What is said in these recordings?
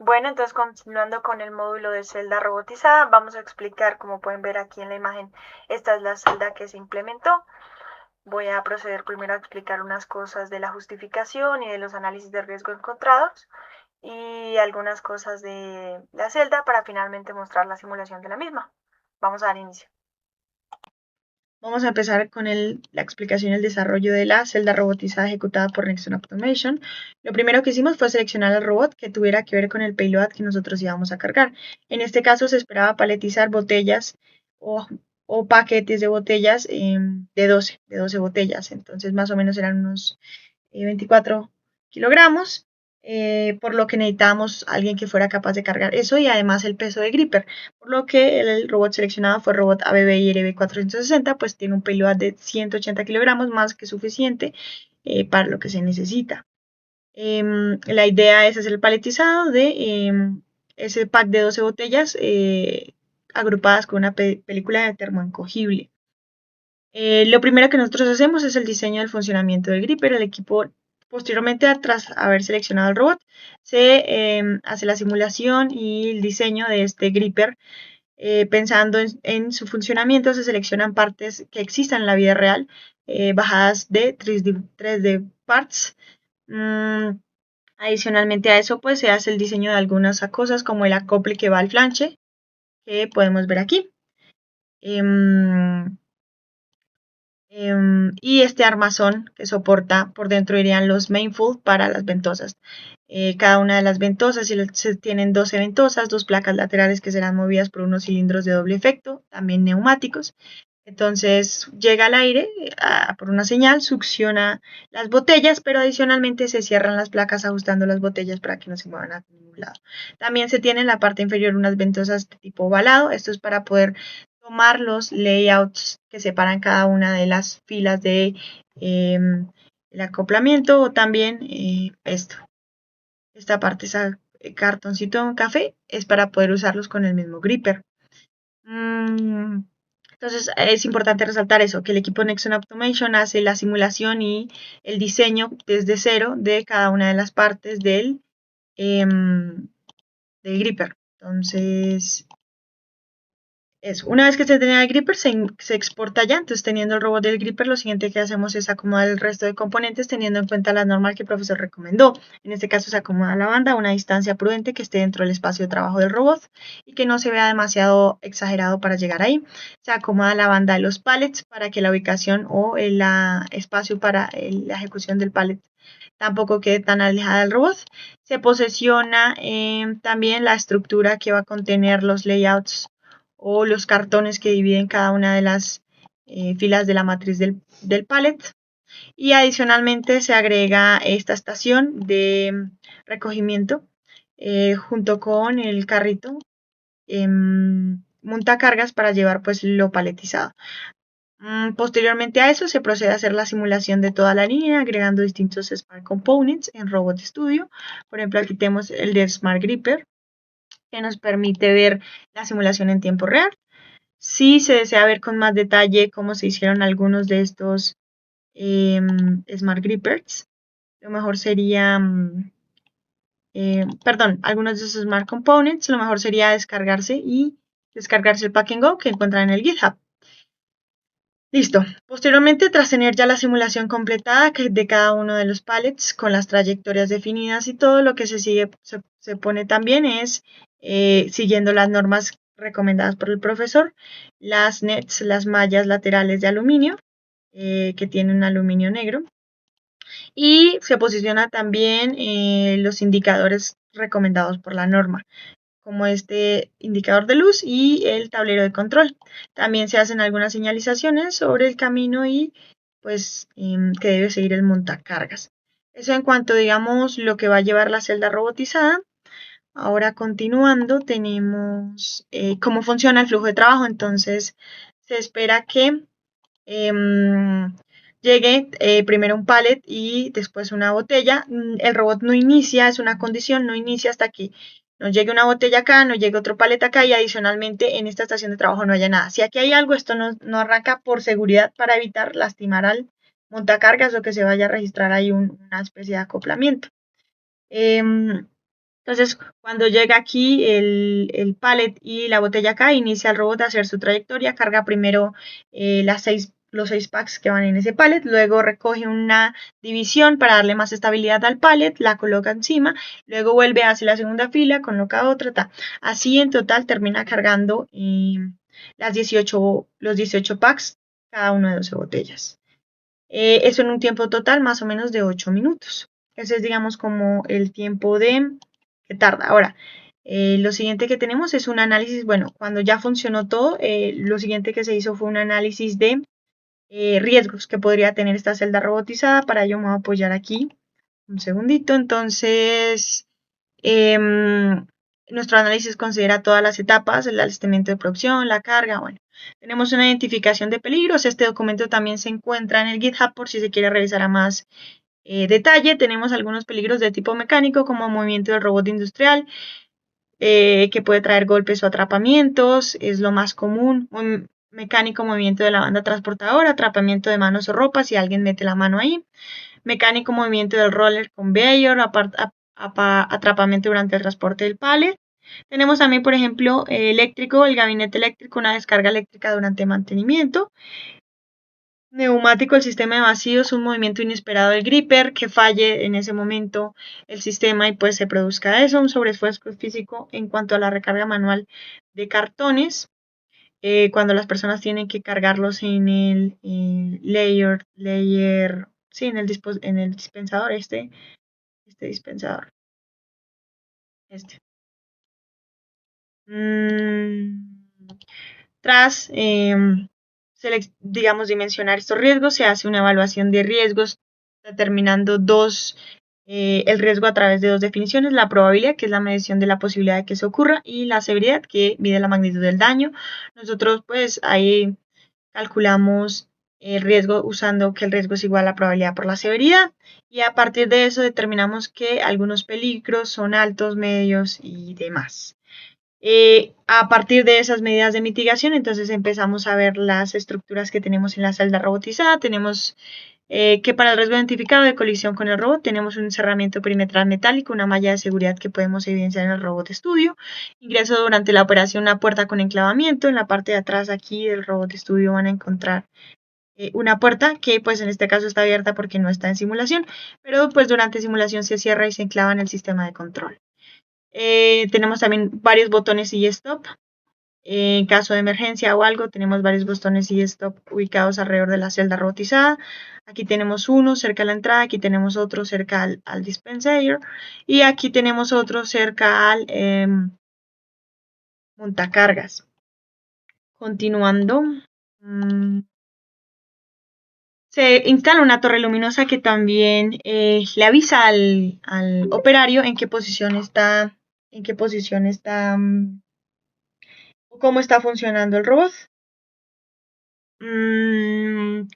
Bueno, entonces continuando con el módulo de celda robotizada, vamos a explicar, como pueden ver aquí en la imagen, esta es la celda que se implementó. Voy a proceder primero a explicar unas cosas de la justificación y de los análisis de riesgo encontrados y algunas cosas de la celda para finalmente mostrar la simulación de la misma. Vamos a dar inicio. Vamos a empezar con la explicación y el desarrollo de la celda robotizada ejecutada por Nexon Automation. Lo primero que hicimos fue seleccionar al robot que tuviera que ver con el payload que nosotros íbamos a cargar. En este caso se esperaba paletizar botellas o, o paquetes de botellas de 12 botellas. Entonces más o menos eran unos 24 kilogramos, por lo que necesitábamos alguien que fuera capaz de cargar eso y además el peso de Gripper, por lo que el robot seleccionado fue el robot ABB IRB 460, pues tiene un payload de 180 kilogramos, más que suficiente para lo que se necesita. La idea es hacer el paletizado de ese pack de 12 botellas agrupadas con una película de termoencogible. Lo primero que nosotros hacemos es el diseño del funcionamiento del gripper. El equipo, posteriormente, tras haber seleccionado el robot, se hace la simulación y el diseño de este gripper. Pensando en su funcionamiento, se seleccionan partes que existan en la vida real, bajadas de 3D parts. Mm, Adicionalmente a eso, pues se hace el diseño de algunas cosas como el acople que va al flanche, que podemos ver aquí. Em, y este armazón que soporta por dentro irían los manifold para las ventosas. Cada una de las ventosas se tienen 12 ventosas, dos placas laterales que serán movidas por unos cilindros de doble efecto, también neumáticos. Entonces llega al aire por una señal, succiona las botellas, pero adicionalmente se cierran las placas ajustando las botellas para que no se muevan a ningún lado. También se tiene en la parte inferior unas ventosas de tipo ovalado. Esto es para poder tomar los layouts que separan cada una de las filas de el acoplamiento o también esta parte, cartoncito en café, es para poder usarlos con el mismo gripper. Entonces es importante resaltar eso, que el equipo Nexon Automation hace la simulación y el diseño desde cero de cada una de las partes del gripper. Entonces, eso. Una vez que se tenga el gripper, se exporta ya. Entonces, teniendo el robot del gripper, lo siguiente que hacemos es acomodar el resto de componentes teniendo en cuenta la norma que el profesor recomendó. En este caso, se acomoda la banda a una distancia prudente que esté dentro del espacio de trabajo del robot y que no se vea demasiado exagerado para llegar ahí. Se acomoda la banda de los pallets para que la ubicación o el espacio para la ejecución del pallet tampoco quede tan alejada del robot. Se posesiona también la estructura que va a contener los layouts o los cartones que dividen cada una de las filas de la matriz del pallet. Y adicionalmente se agrega esta estación de recogimiento junto con el carrito montacargas para llevar pues lo paletizado. Posteriormente a eso se procede a hacer la simulación de toda la línea agregando distintos Smart Components en Robot Studio. Por ejemplo, aquí tenemos el de Smart Gripper que nos permite ver la simulación en tiempo real. Si se desea ver con más detalle cómo se hicieron algunos de estos Smart Grippers, lo mejor sería, perdón, algunos de esos Smart Components, lo mejor sería descargarse el Pack and Go que encuentran en el GitHub. Listo. Posteriormente, tras tener ya la simulación completada de cada uno de los pallets con las trayectorias definidas y todo, lo que se pone también es, siguiendo las normas recomendadas por el profesor, las nets, las mallas laterales de aluminio, que tienen aluminio negro, y se posiciona también los indicadores recomendados por la norma como este indicador de luz y el tablero de control. También se hacen algunas señalizaciones sobre el camino y pues que debe seguir el montacargas. Eso en cuanto digamos lo que va a llevar la celda robotizada. Ahora continuando tenemos cómo funciona el flujo de trabajo. Entonces se espera que llegue primero un pallet y después una botella. El robot no inicia, es una condición, no inicia hasta que nos llegue una botella acá, nos llegue otro pallet acá y adicionalmente en esta estación de trabajo no haya nada. Si aquí hay algo, esto no arranca por seguridad para evitar lastimar al montacargas o que se vaya a registrar ahí una especie de acoplamiento. Em, Entonces, cuando llega aquí el pallet y la botella acá, inicia el robot a hacer su trayectoria, carga primero los 6 packs que van en ese pallet, luego recoge una división para darle más estabilidad al pallet, la coloca encima, luego vuelve hacia la segunda fila, coloca otra, así en total termina cargando los 18 packs, cada uno de 12 botellas. Eso en un tiempo total más o menos de 8 minutos. Ese es, digamos, como el tiempo que tarda. Ahora, lo siguiente que tenemos es un análisis, bueno, cuando ya funcionó todo, lo siguiente que se hizo fue un análisis de riesgos que podría tener esta celda robotizada. Para ello me voy a apoyar aquí un segundito. Entonces, nuestro análisis considera todas las etapas, el alistamiento de producción, la carga, bueno. Tenemos una identificación de peligros. Este documento también se encuentra en el GitHub por si se quiere revisar a más detalle. Tenemos algunos peligros de tipo mecánico como movimiento del robot industrial, que puede traer golpes o atrapamientos, es lo más común. Un mecánico, movimiento de la banda transportadora, atrapamiento de manos o ropa si alguien mete la mano ahí. Mecánico, movimiento del roller conveyor, atrapamiento durante el transporte del pallet. Tenemos también, por ejemplo, eléctrico, el gabinete eléctrico, una descarga eléctrica durante mantenimiento. Neumático, el sistema de vacíos, un movimiento inesperado del gripper, que falle en ese momento el sistema y pues se produzca eso, un sobreesfuerzo físico en cuanto a la recarga manual de cartones, cuando las personas tienen que cargarlos en el sí, en el dispensador, este dispensador, este. Tras, digamos, dimensionar estos riesgos, se hace una evaluación de riesgos determinando el riesgo a través de dos definiciones: la probabilidad, que es la medición de la posibilidad de que eso ocurra, y la severidad, que mide la magnitud del daño. Nosotros pues ahí calculamos el riesgo usando que el riesgo es igual a la probabilidad por la severidad, y a partir de eso determinamos que algunos peligros son altos, medios y demás. A partir de esas medidas de mitigación, entonces empezamos a ver las estructuras que tenemos en la celda robotizada. Tenemos que para el riesgo identificado de colisión con el robot tenemos un encerramiento perimetral metálico, una malla de seguridad que podemos evidenciar en el robot estudio. Ingreso durante la operación, una puerta con enclavamiento. En la parte de atrás aquí del robot estudio van a encontrar una puerta que pues en este caso está abierta porque no está en simulación, pero pues durante simulación se cierra y se enclava en el sistema de control. Tenemos también varios botones y stop. En caso de emergencia o algo, tenemos varios botones y stop ubicados alrededor de la celda robotizada. Aquí tenemos uno cerca a la entrada, aquí tenemos otro cerca al dispenser y aquí tenemos otro cerca al montacargas. Continuando, se instala una torre luminosa que también le avisa al operario en qué posición está, cómo está funcionando el robot.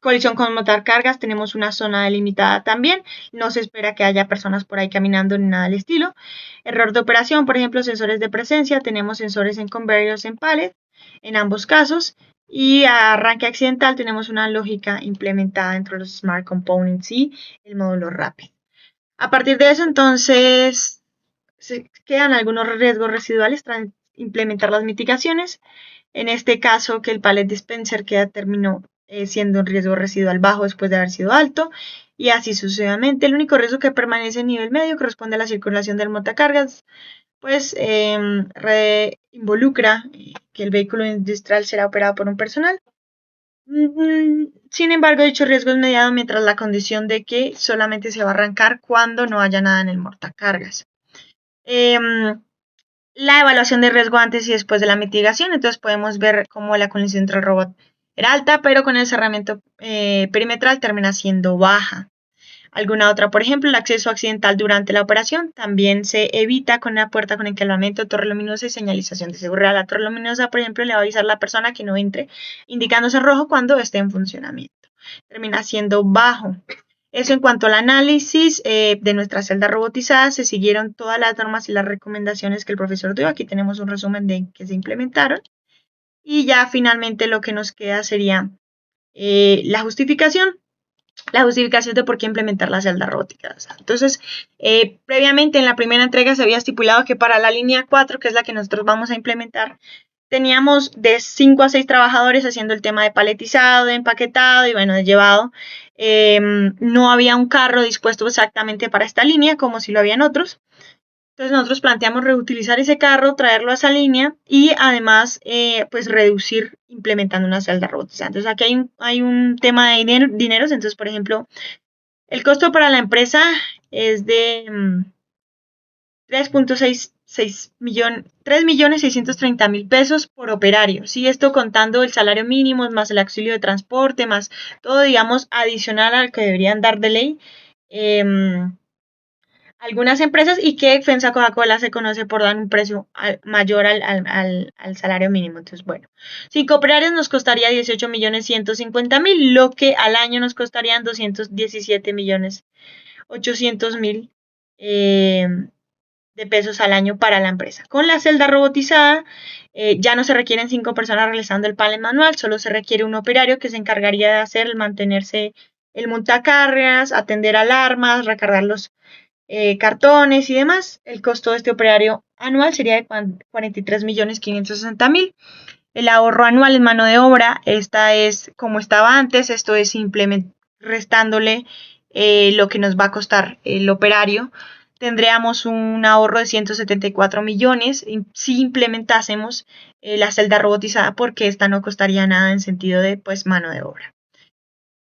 Colisión con montacargas, tenemos una zona delimitada también, no se espera que haya personas por ahí caminando ni nada del estilo. Error de operación, por ejemplo, sensores de presencia, tenemos sensores en conveyors en pallet, en ambos casos, y a arranque accidental tenemos una lógica implementada dentro de los Smart Components y el módulo rápido. A partir de eso, entonces, se quedan algunos riesgos residuales tras implementar las mitigaciones. En este caso, que el pallet dispenser terminó siendo un riesgo residual bajo después de haber sido alto, y así sucesivamente. El único riesgo que permanece en nivel medio corresponde a la circulación del montacargas, pues involucra que el vehículo industrial será operado por un personal. Sin embargo, dicho riesgo es mediado mientras la condición de que solamente se va a arrancar cuando no haya nada en el montacargas. La evaluación de riesgo antes y después de la mitigación, entonces podemos ver cómo la colisión entre el robot era alta, pero con el cerramiento perimetral termina siendo baja. Alguna otra, por ejemplo, el acceso accidental durante la operación también se evita con la puerta con enclavamiento, torre luminosa y señalización de seguridad. La torre luminosa, por ejemplo, le va a avisar a la persona que no entre, indicándose rojo cuando esté en funcionamiento. Termina siendo bajo. Eso en cuanto al análisis de nuestra celda robotizada, se siguieron todas las normas y las recomendaciones que el profesor dio. Aquí tenemos un resumen de que se implementaron. Y ya finalmente lo que nos queda sería la justificación. la justificación de por qué implementar la celda robotizada. Entonces, previamente en la primera entrega se había estipulado que para la línea 4, que es la que nosotros vamos a implementar, teníamos de 5 a 6 trabajadores haciendo el tema de paletizado, de empaquetado y bueno, de llevado. No había un carro dispuesto exactamente para esta línea, como si lo habían otros. Entonces nosotros planteamos reutilizar ese carro, traerlo a esa línea y además pues reducir implementando una celda robotizada. Entonces aquí hay un tema de dineros. Entonces, por ejemplo, el costo para la empresa es de 3.630.000 pesos por operario. Sí, esto contando el salario mínimo, más el auxilio de transporte, más todo, digamos, adicional al que deberían dar de ley. Algunas empresas y que FEMSA Coca-Cola se conoce por dar un precio mayor al salario mínimo. Entonces, bueno, 5 operarios nos costaría 18.150.000, lo que al año nos costarían 217.800.000 de pesos al año para la empresa. Con la celda robotizada ya no se requieren 5 personas realizando el panel manual, solo se requiere un operario que se encargaría de hacer, mantenerse el montacargas, atender alarmas, recargar los cartones y demás. El costo de este operario anual sería de 43.560.000. El ahorro anual en mano de obra, esta es como estaba antes, esto es simplemente restándole lo que nos va a costar el operario. Tendríamos un ahorro de 174 millones si implementásemos la celda robotizada, porque esta no costaría nada en sentido de pues mano de obra.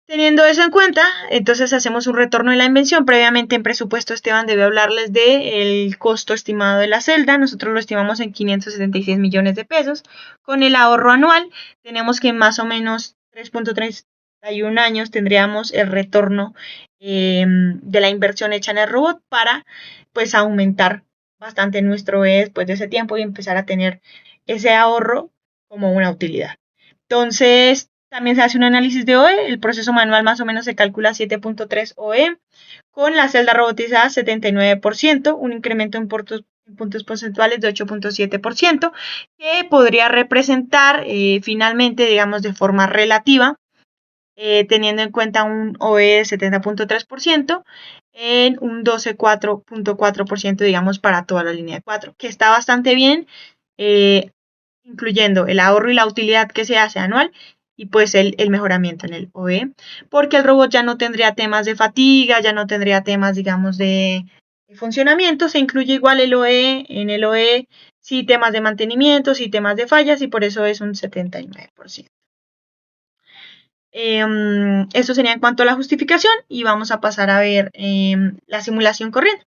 Teniendo eso en cuenta, entonces hacemos un retorno de la invención. Previamente en presupuesto Esteban debe hablarles del costo estimado de la celda. Nosotros lo estimamos en 576 millones de pesos. Con el ahorro anual tenemos que en más o menos 3.31 años tendríamos el retorno de la inversión hecha en el robot para pues aumentar bastante nuestro después de ese tiempo y empezar a tener ese ahorro como una utilidad. Entonces, también se hace un análisis de OE, el proceso manual más o menos se calcula 7.3 OE, con la celda robotizada 79%, un incremento en puntos porcentuales de 8.7%, que podría representar finalmente, digamos, de forma relativa, teniendo en cuenta un OE de 70.3%, en un 12.4%, digamos, para toda la línea de 4, que está bastante bien, incluyendo el ahorro y la utilidad que se hace anual y pues el mejoramiento en el OE, porque el robot ya no tendría temas de fatiga, ya no tendría temas, digamos, de funcionamiento, se incluye igual el OE, en el OE sí temas de mantenimiento, sí temas de fallas y por eso es un 79%. Esto sería en cuanto a la justificación y vamos a pasar a ver la simulación corriente.